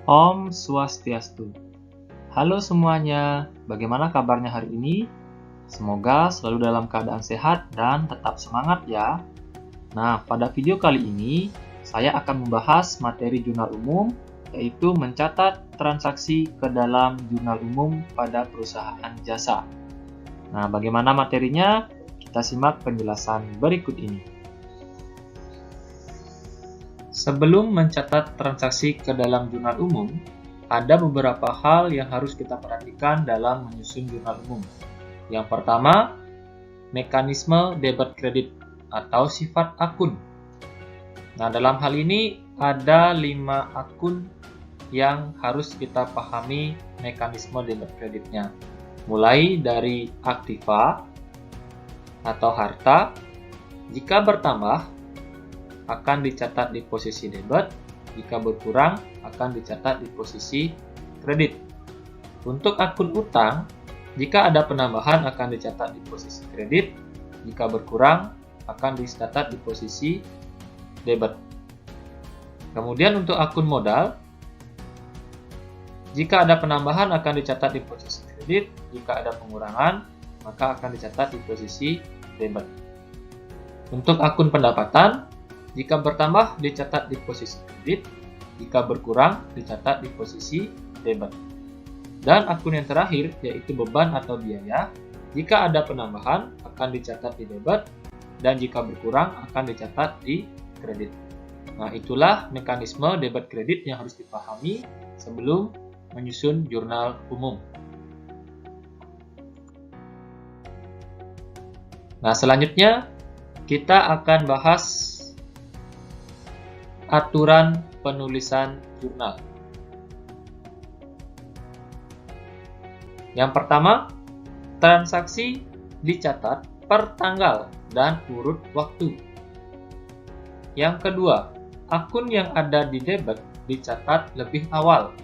Om Swastiastu. Halo semuanya, bagaimana kabarnya hari ini? Semoga selalu dalam keadaan sehat dan tetap semangat ya. Nah, pada video kali ini, saya akan membahas materi jurnal umum, yaitu mencatat transaksi ke dalam jurnal umum pada perusahaan jasa. Nah, bagaimana materinya? Kita simak penjelasan berikut ini. Sebelum mencatat transaksi ke dalam jurnal umum, ada beberapa hal yang harus kita perhatikan dalam menyusun jurnal umum. Yang pertama, mekanisme debit kredit atau sifat akun. Nah, dalam hal ini ada 5 akun yang harus kita pahami mekanisme debit kreditnya. Mulai dari aktiva atau harta, jika bertambah akan dicatat di posisi debit, jika berkurang akan dicatat di posisi kredit. Untuk akun utang, jika ada penambahan akan dicatat di posisi kredit, jika berkurang akan dicatat di posisi debit. Kemudian untuk akun modal, jika ada penambahan akan dicatat di posisi kredit, jika ada pengurangan maka akan dicatat di posisi debit. Untuk akun pendapatan, jika bertambah dicatat di posisi kredit, jika berkurang dicatat di posisi debit. Dan akun yang terakhir yaitu beban atau biaya, jika ada penambahan akan dicatat di debit dan jika berkurang akan dicatat di kredit. Nah, itulah mekanisme debit kredit yang harus dipahami sebelum menyusun jurnal umum. Nah, selanjutnya kita akan bahas aturan penulisan jurnal. Yang pertama, transaksi dicatat per tanggal dan urut waktu. Yang kedua, akun yang ada di debit dicatat lebih awal.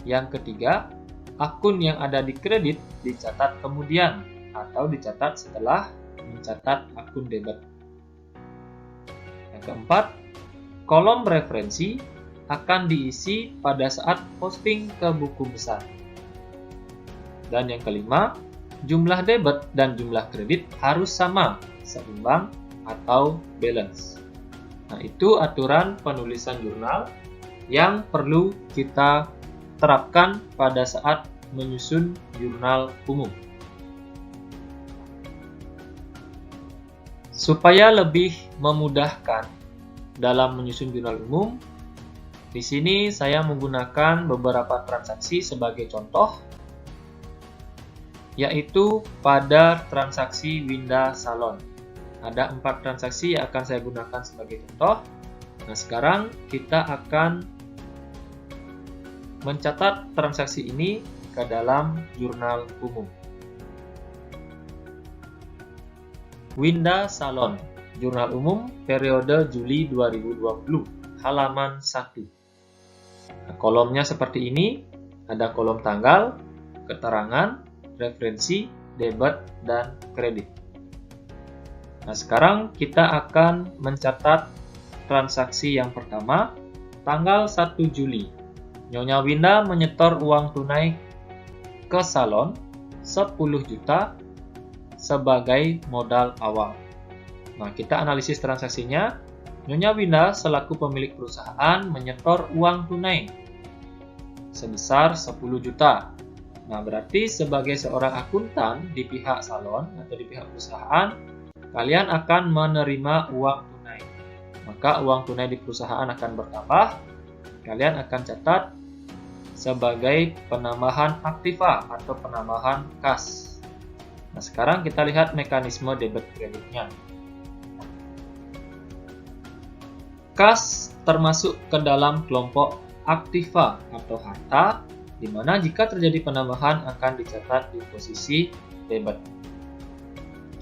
Yang ketiga, akun yang ada di kredit dicatat kemudian atau dicatat setelah mencatat akun debit. Yang keempat, kolom referensi akan diisi pada saat posting ke buku besar. Dan yang kelima, jumlah debit dan jumlah kredit harus sama, seimbang atau balance. Nah, itu aturan penulisan jurnal yang perlu kita terapkan pada saat menyusun jurnal umum. Supaya lebih memudahkan dalam menyusun jurnal umum, di sini saya menggunakan beberapa transaksi sebagai contoh, yaitu pada transaksi Winda Salon. Ada 4 transaksi yang akan saya gunakan sebagai contoh. Nah, sekarang kita akan mencatat transaksi ini ke dalam jurnal umum. Winda Salon, jurnal umum periode Juli 2020, halaman 1. Nah, kolomnya seperti ini, ada kolom tanggal, keterangan, referensi, debit, dan kredit. Nah, sekarang kita akan mencatat transaksi yang pertama, tanggal 1 Juli. Nyonya Winda menyetor uang tunai ke salon 10 juta sebagai modal awal. Nah, kita analisis transaksinya. Nyonya Winda selaku pemilik perusahaan menyetor uang tunai sebesar 10 juta. Nah, berarti sebagai seorang akuntan di pihak salon atau di pihak perusahaan, kalian akan menerima uang tunai. Maka uang tunai di perusahaan akan bertambah. Kalian akan catat sebagai penambahan aktiva atau penambahan kas. Nah, sekarang kita lihat mekanisme debit kreditnya. Kas termasuk ke dalam kelompok aktiva atau harta, di mana jika terjadi penambahan akan dicatat di posisi debit.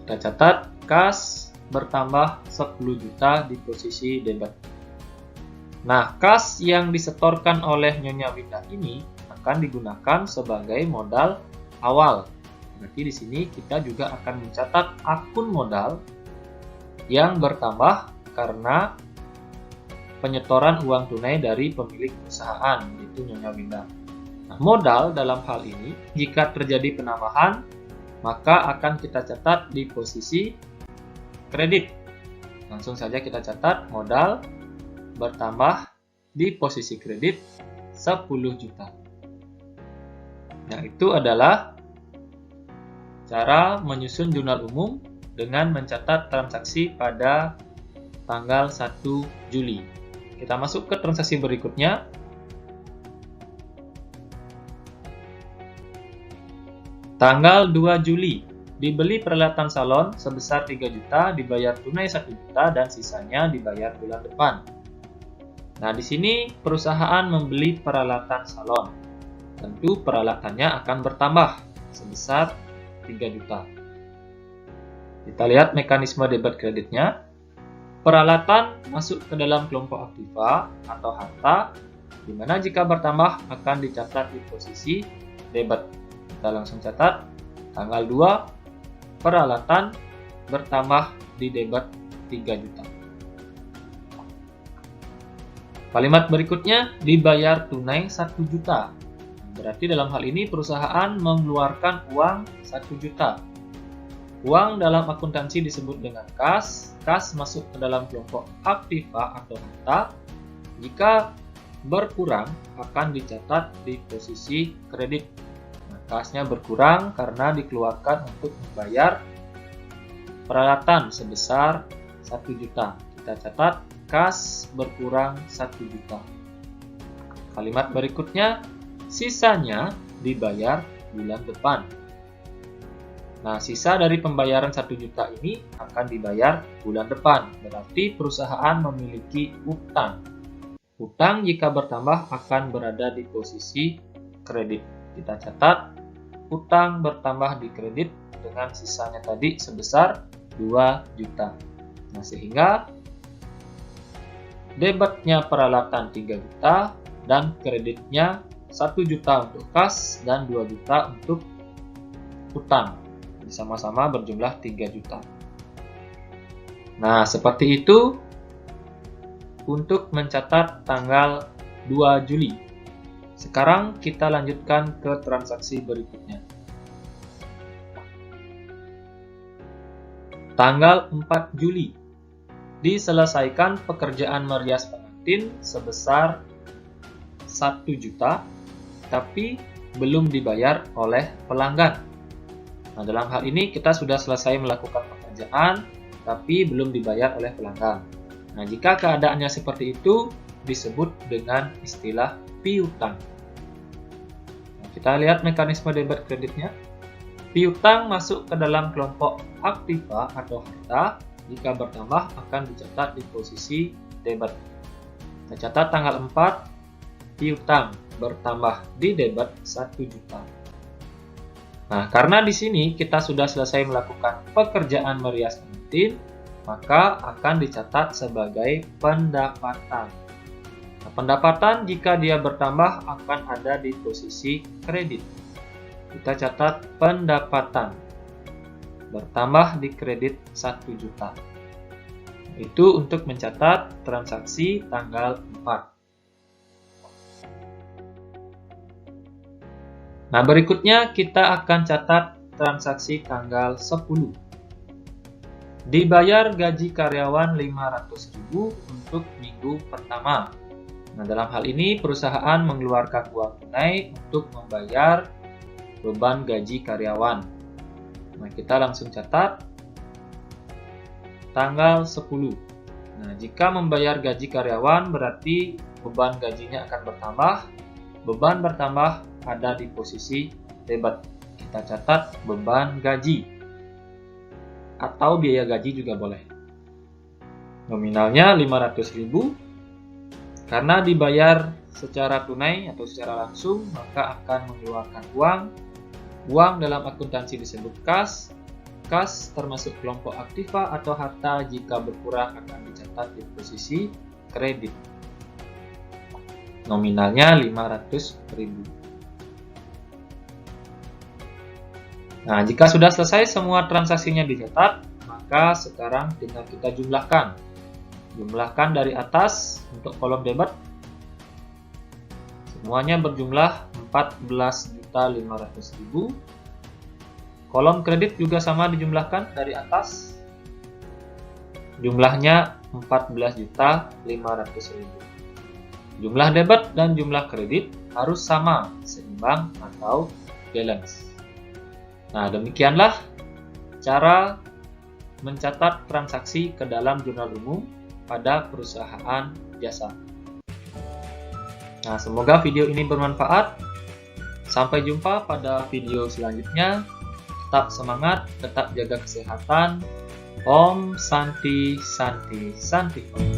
Kita catat kas bertambah 10 juta di posisi debit. Nah, kas yang disetorkan oleh Nyonya Winda ini akan digunakan sebagai modal awal. Berarti di sini kita juga akan mencatat akun modal yang bertambah karena penyetoran uang tunai dari pemilik perusahaan, yaitu Nyonya Winda. Nah, modal dalam hal ini, jika terjadi penambahan, maka akan kita catat di posisi kredit. Langsung saja kita catat modal bertambah di posisi kredit 10 juta. Nah, itu adalah cara menyusun jurnal umum dengan mencatat transaksi pada tanggal 1 Juli. Kita masuk ke transaksi berikutnya. Tanggal 2 Juli, dibeli peralatan salon sebesar 3 juta, dibayar tunai 1 juta, dan sisanya dibayar bulan depan. Nah, di sini perusahaan membeli peralatan salon. Tentu peralatannya akan bertambah sebesar 3 juta. Kita lihat mekanisme debit kreditnya. Peralatan masuk ke dalam kelompok aktiva atau harta, di mana jika bertambah akan dicatat di posisi debit. Kita langsung catat tanggal 2 peralatan bertambah di debit 3 juta. Kalimat berikutnya dibayar tunai 1 juta. Berarti dalam hal ini perusahaan mengeluarkan uang 1 juta. Uang dalam akuntansi disebut dengan kas. Kas masuk ke dalam kelompok aktiva atau harta. Jika berkurang akan dicatat di posisi kredit. Nah, kasnya berkurang karena dikeluarkan untuk membayar peralatan sebesar 1 juta. Kita catat kas berkurang 1 juta. Kalimat berikutnya, sisanya dibayar bulan depan. Nah, sisa dari pembayaran 1 juta ini akan dibayar bulan depan. Berarti perusahaan memiliki utang. Utang jika bertambah akan berada di posisi kredit. Kita catat, utang bertambah di kredit dengan sisanya tadi sebesar 2 juta. Nah, sehingga debitnya peralatan 3 juta dan kreditnya 1 juta untuk kas dan 2 juta untuk utang. Sama-sama berjumlah 3 juta. Nah, seperti itu untuk mencatat tanggal 2 Juli. Sekarang kita lanjutkan ke transaksi berikutnya. Tanggal 4 Juli. Diselesaikan pekerjaan merias pengantin sebesar 1 juta, tapi belum dibayar oleh pelanggan. Nah, dalam hal ini kita sudah selesai melakukan pekerjaan, tapi belum dibayar oleh pelanggan. Nah, jika keadaannya seperti itu, disebut dengan istilah piutang. Nah, kita lihat mekanisme debit kreditnya. Piutang masuk ke dalam kelompok aktiva atau harta. Jika bertambah akan dicatat di posisi debit. Kita catat tanggal 4, piutang bertambah di debit 1 juta. Nah, karena di sini kita sudah selesai melakukan pekerjaan merias pengantin, maka akan dicatat sebagai pendapatan. Nah, pendapatan jika dia bertambah akan ada di posisi kredit. Kita catat pendapatan bertambah di kredit 1 juta. Itu untuk mencatat transaksi tanggal 4. Nah, berikutnya kita akan catat transaksi tanggal 10. Dibayar gaji karyawan 500.000 untuk minggu pertama. Nah, dalam hal ini perusahaan mengeluarkan uang tunai untuk membayar beban gaji karyawan. Nah, kita langsung catat tanggal 10. Nah, jika membayar gaji karyawan berarti beban gajinya akan bertambah. Beban bertambah ada di posisi debit. Kita catat beban gaji atau biaya gaji juga boleh. Nominalnya 500.000. Karena dibayar secara tunai atau secara langsung, maka akan mengeluarkan uang. Uang dalam akuntansi disebut kas. Kas termasuk kelompok aktiva atau harta, jika berkurang akan dicatat di posisi kredit. Nominalnya 500.000. Nah, jika sudah selesai semua transaksinya dicatat, maka sekarang tinggal kita jumlahkan. Jumlahkan dari atas untuk kolom debit. Semuanya berjumlah 14.500.000. Kolom kredit juga sama dijumlahkan dari atas. Jumlahnya 14.500.000. Jumlah debit dan jumlah kredit harus sama, seimbang atau balance. Nah, demikianlah cara mencatat transaksi ke dalam jurnal umum pada perusahaan jasa. Nah, semoga video ini bermanfaat. Sampai jumpa pada video selanjutnya. Tetap semangat, tetap jaga kesehatan. Om Santi Santi Santi Om.